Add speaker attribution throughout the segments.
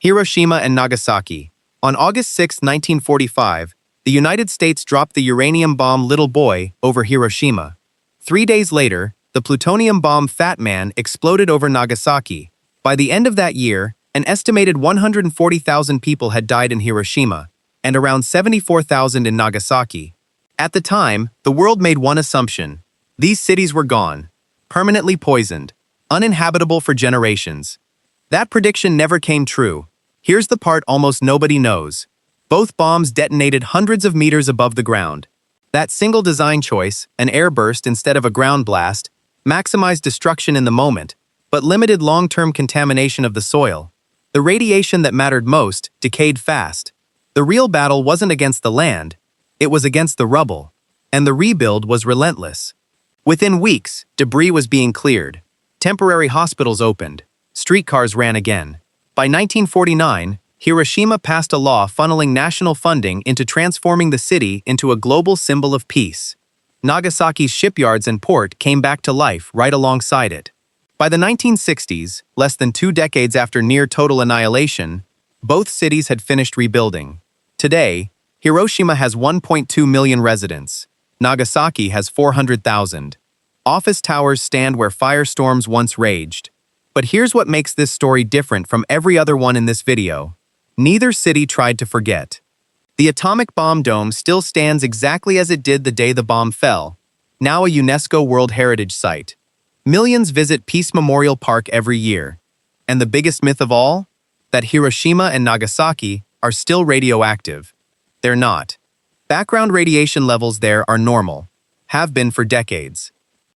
Speaker 1: Hiroshima and Nagasaki. On August 6, 1945, the United States dropped the uranium bomb Little Boy over Hiroshima. 3 days later, the plutonium bomb Fat Man exploded over Nagasaki. By the end of that year, an estimated 140,000 people had died in Hiroshima, and around 74,000 in Nagasaki. At the time, the world made one assumption. These cities were gone, permanently poisoned, uninhabitable for generations. That prediction never came true. Here's the part almost nobody knows. Both bombs detonated hundreds of meters above the ground. That single design choice, an airburst instead of a ground blast, maximized destruction in the moment, but limited long-term contamination of the soil. The radiation that mattered most decayed fast. The real battle wasn't against the land, it was against the rubble. And the rebuild was relentless. Within weeks, debris was being cleared. Temporary hospitals opened. Streetcars ran again. By 1949, Hiroshima passed a law funneling national funding into transforming the city into a global symbol of peace. Nagasaki's shipyards and port came back to life right alongside it. By the 1960s, less than 2 decades after near-total annihilation, both cities had finished rebuilding. Today, Hiroshima has 1.2 million residents. Nagasaki has 400,000. Office towers stand where firestorms once raged. But here's what makes this story different from every other one in this video. Neither city tried to forget. The atomic bomb dome still stands exactly as it did the day the bomb fell, now a UNESCO World Heritage Site. Millions visit Peace Memorial Park every year. And the biggest myth of all? That Hiroshima and Nagasaki are still radioactive. They're not. Background radiation levels there are normal, have been for decades.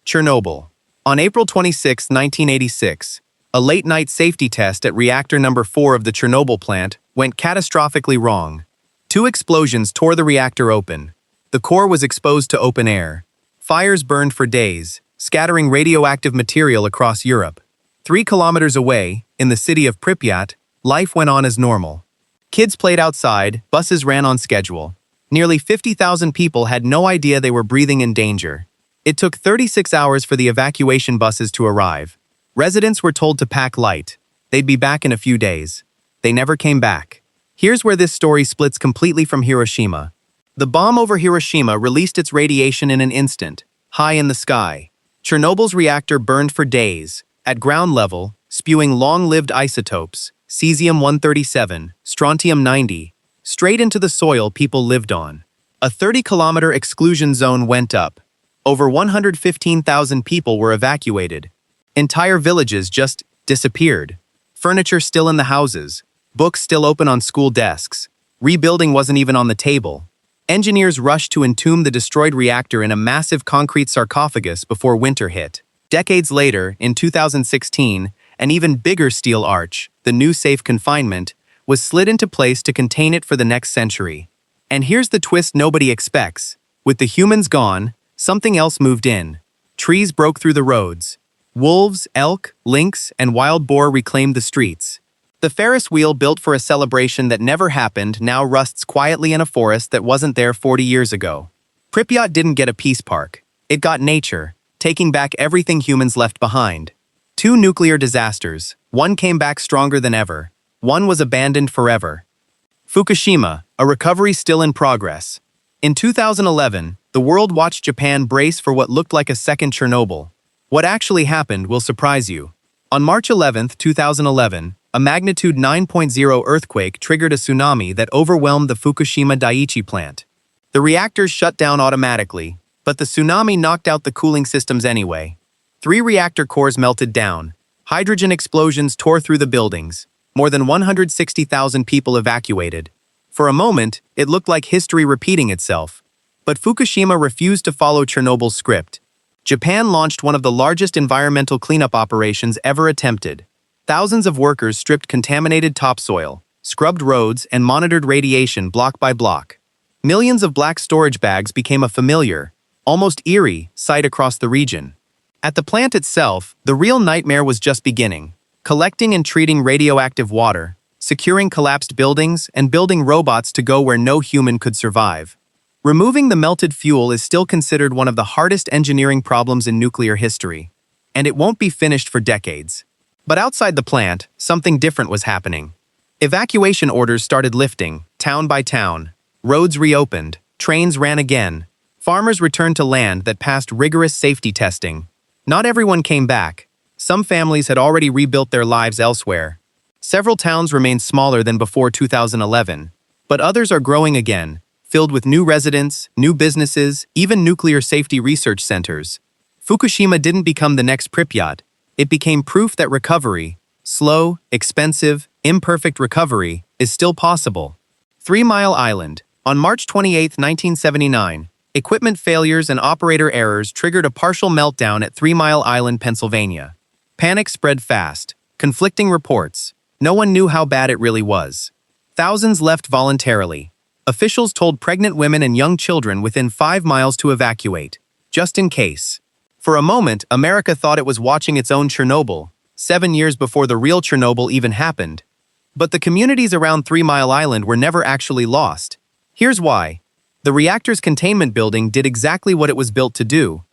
Speaker 1: Chernobyl. On April 26, 1986, a late-night safety test at reactor number 4 of the Chernobyl plant went catastrophically wrong. 2 explosions tore the reactor open. The core was exposed to open air. Fires burned for days, scattering radioactive material across Europe. 3 kilometers away, in the city of Pripyat, life went on as normal. Kids played outside, buses ran on schedule. Nearly 50,000 people had no idea they were breathing in danger. It took 36 hours for the evacuation buses to arrive. Residents were told to pack light. They'd be back in a few days. They never came back. Here's where this story splits completely from Hiroshima. The bomb over Hiroshima released its radiation in an instant, high in the sky. Chernobyl's reactor burned for days, at ground level, spewing long-lived isotopes, cesium-137, strontium-90, straight into the soil people lived on. A 30-kilometer exclusion zone went up. Over 115,000 people were evacuated. Entire villages just disappeared. Furniture still in the houses. Books still open on school desks. Rebuilding wasn't even on the table. Engineers rushed to entomb the destroyed reactor in a massive concrete sarcophagus before winter hit. Decades later, in 2016, an even bigger steel arch, the new safe confinement, was slid into place to contain it for the next century. And here's the twist nobody expects. With the humans gone, something else moved in. Trees broke through the roads. Wolves, elk, lynx, and wild boar reclaimed the streets. The Ferris wheel built for a celebration that never happened now rusts quietly in a forest that wasn't there 40 years ago. Pripyat didn't get a peace park. It got nature, taking back everything humans left behind. 2 nuclear disasters. One came back stronger than ever. One was abandoned forever. Fukushima, a recovery still in progress. In 2011, the world watched Japan brace for what looked like a second Chernobyl. What actually happened will surprise you. On March 11, 2011, a magnitude 9.0 earthquake triggered a tsunami that overwhelmed the Fukushima Daiichi plant. The reactors shut down automatically, but the tsunami knocked out the cooling systems anyway. 3 reactor cores melted down. Hydrogen explosions tore through the buildings. More than 160,000 people evacuated. For a moment, it looked like history repeating itself. But Fukushima refused to follow Chernobyl's script. Japan launched one of the largest environmental cleanup operations ever attempted. Thousands of workers stripped contaminated topsoil, scrubbed roads, and monitored radiation block by block. Millions of black storage bags became a familiar, almost eerie, sight across the region. At the plant itself, the real nightmare was just beginning. Collecting and treating radioactive water, securing collapsed buildings, and building robots to go where no human could survive. Removing the melted fuel is still considered one of the hardest engineering problems in nuclear history, and it won't be finished for decades. But outside the plant, something different was happening. Evacuation orders started lifting, town by town. Roads reopened, trains ran again. Farmers returned to land that passed rigorous safety testing. Not everyone came back. Some families had already rebuilt their lives elsewhere. Several towns remained smaller than before 2011, but others are growing again, filled with new residents, new businesses, even nuclear safety research centers. Fukushima didn't become the next Pripyat. It became proof that recovery, slow, expensive, imperfect recovery, is still possible. 3 Mile Island. On March 28, 1979, equipment failures and operator errors triggered a partial meltdown at 3 Mile Island, Pennsylvania. Panic spread fast. Conflicting reports. No one knew how bad it really was. Thousands left voluntarily. Officials told pregnant women and young children within 5 miles to evacuate, just in case. For a moment, America thought it was watching its own Chernobyl, 7 years before the real Chernobyl even happened. But the communities around 3 Mile Island were never actually lost. Here's why. The reactor's containment building did exactly what it was built to do.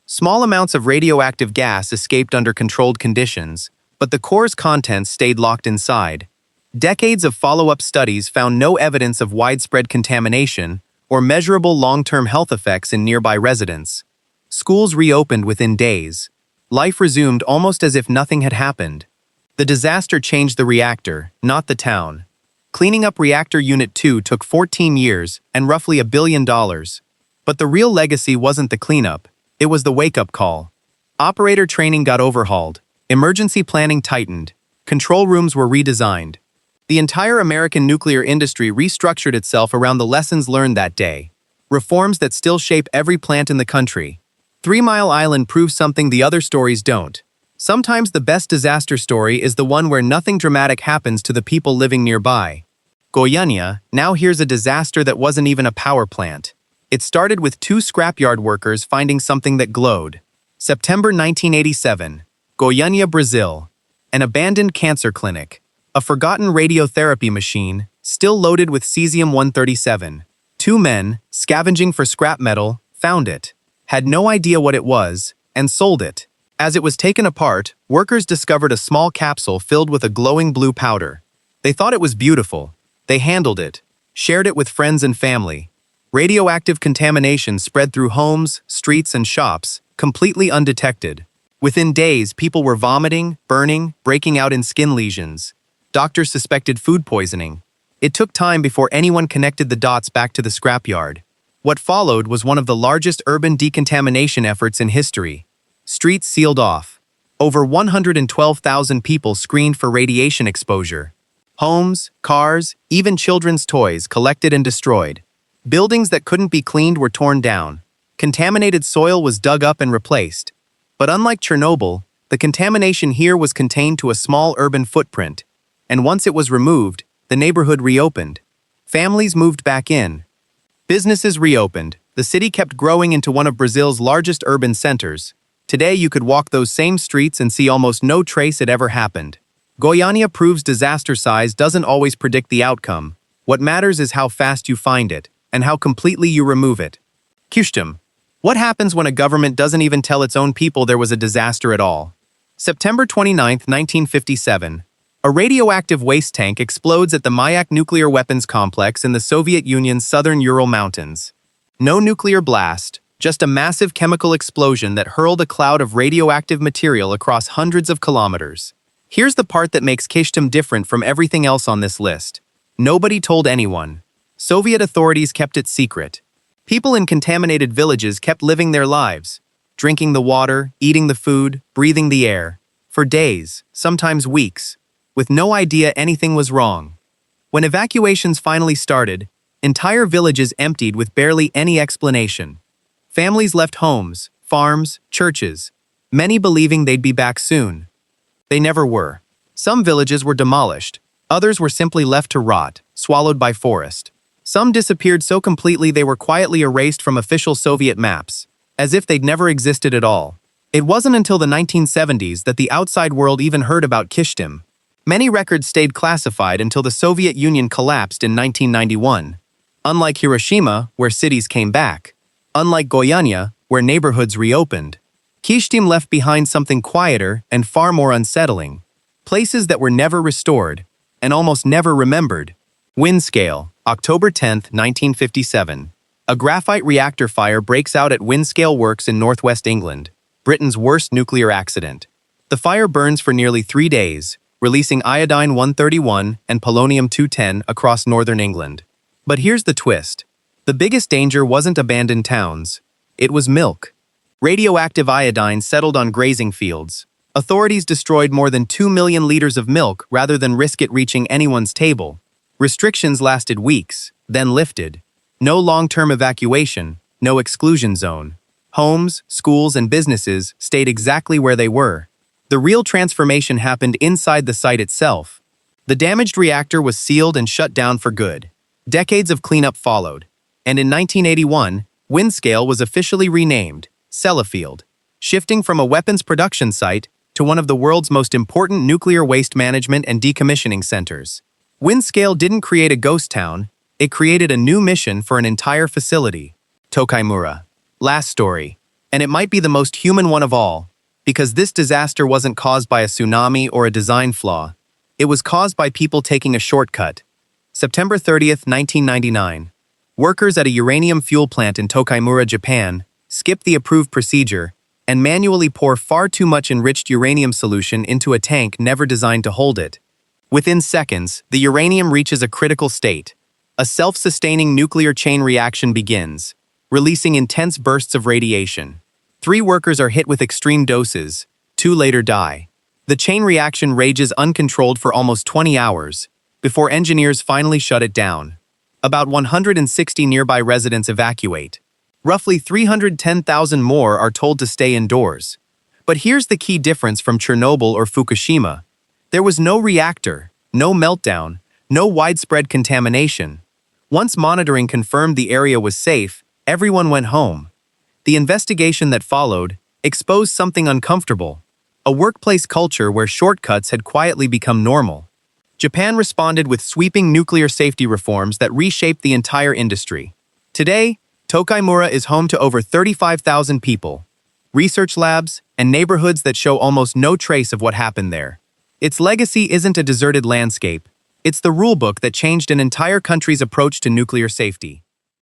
Speaker 1: Small amounts of radioactive gas escaped under controlled conditions, but the core's contents stayed locked inside. Decades of follow-up studies found no evidence of widespread contamination or measurable long-term health effects in nearby residents. Schools reopened within days. Life resumed almost as if nothing had happened. The disaster changed the reactor, not the town. Cleaning up Reactor Unit 2 took 14 years and roughly $1 billion. But the real legacy wasn't the cleanup, it was the wake-up call. Operator training got overhauled, emergency planning tightened, control rooms were redesigned. The entire American nuclear industry restructured itself around the lessons learned that day. Reforms that still shape every plant in the country. 3 Mile Island proves something the other stories don't. Sometimes the best disaster story is the one where nothing dramatic happens to the people living nearby. Goiania, now here's a disaster that wasn't even a power plant. It started with 2 scrapyard workers finding something that glowed. September 1987, Goiania, Brazil. An abandoned cancer clinic. A forgotten radiotherapy machine, still loaded with cesium-137. 2 men, scavenging for scrap metal, found it. Had no idea what it was, and sold it. As it was taken apart, workers discovered a small capsule filled with a glowing blue powder. They thought it was beautiful. They handled it, shared it with friends and family. Radioactive contamination spread through homes, streets, and shops, completely undetected. Within days, people were vomiting, burning, breaking out in skin lesions. Doctors suspected food poisoning. It took time before anyone connected the dots back to the scrapyard. What followed was one of the largest urban decontamination efforts in history. Streets sealed off. Over 112,000 people screened for radiation exposure. Homes, cars, even children's toys collected and destroyed. Buildings that couldn't be cleaned were torn down. Contaminated soil was dug up and replaced. But unlike Chernobyl, the contamination here was contained to a small urban footprint. And once it was removed, the neighborhood reopened. Families moved back in. Businesses reopened. The city kept growing into one of Brazil's largest urban centers. Today you could walk those same streets and see almost no trace it ever happened. Goiania proves disaster size doesn't always predict the outcome. What matters is how fast you find it, and how completely you remove it. Kyshtym. What happens when a government doesn't even tell its own people there was a disaster at all? September 29, 1957. A radioactive waste tank explodes at the Mayak nuclear weapons complex in the Soviet Union's southern Ural Mountains. No nuclear blast, just a massive chemical explosion that hurled a cloud of radioactive material across hundreds of kilometers. Here's the part that makes Kyshtym different from everything else on this list. Nobody told anyone. Soviet authorities kept it secret. People in contaminated villages kept living their lives, drinking the water, eating the food, breathing the air, for days, sometimes weeks, with no idea anything was wrong. When evacuations finally started, entire villages emptied with barely any explanation. Families left homes, farms, churches, many believing they'd be back soon. They never were. Some villages were demolished, others were simply left to rot, swallowed by forest. Some disappeared so completely they were quietly erased from official Soviet maps, as if they'd never existed at all. It wasn't until the 1970s that the outside world even heard about Kyshtym. Many records stayed classified until the Soviet Union collapsed in 1991. Unlike Hiroshima, where cities came back. Unlike Goiania, where neighborhoods reopened. Kyshtym left behind something quieter and far more unsettling. Places that were never restored. and almost never remembered. Windscale, October 10, 1957. A graphite reactor fire breaks out at Windscale Works in northwest England, Britain's worst nuclear accident. The fire burns for nearly 3 days, releasing iodine-131 and polonium-210 across northern England. But here's the twist. The biggest danger wasn't abandoned towns. It was milk. Radioactive iodine settled on grazing fields. Authorities destroyed more than 2 million liters of milk rather than risk it reaching anyone's table. Restrictions lasted weeks, then lifted. No long-term evacuation, no exclusion zone. Homes, schools, and businesses stayed exactly where they were. The real transformation happened inside the site itself. The damaged reactor was sealed and shut down for good. Decades of cleanup followed, and in 1981, Windscale was officially renamed Sellafield, shifting from a weapons production site to one of the world's most important nuclear waste management and decommissioning centers. Windscale didn't create a ghost town, it created a new mission for an entire facility. Tokaimura. Last story. And it might be the most human one of all, because this disaster wasn't caused by a tsunami or a design flaw. It was caused by people taking a shortcut. September 30th, 1999. Workers at a uranium fuel plant in Tokaimura, Japan, skip the approved procedure and manually pour far too much enriched uranium solution into a tank never designed to hold it. Within seconds, the uranium reaches a critical state. A self-sustaining nuclear chain reaction begins, releasing intense bursts of radiation. 3 workers are hit with extreme doses, 2 later die. The chain reaction rages uncontrolled for almost 20 hours, before engineers finally shut it down. About 160 nearby residents evacuate. Roughly 310,000 more are told to stay indoors. But here's the key difference from Chernobyl or Fukushima. There was no reactor, no meltdown, no widespread contamination. Once monitoring confirmed the area was safe, everyone went home. The investigation that followed exposed something uncomfortable, a workplace culture where shortcuts had quietly become normal. Japan responded with sweeping nuclear safety reforms that reshaped the entire industry. Today, Tokaimura is home to over 35,000 people, research labs, and neighborhoods that show almost no trace of what happened there. Its legacy isn't a deserted landscape, it's the rulebook that changed an entire country's approach to nuclear safety.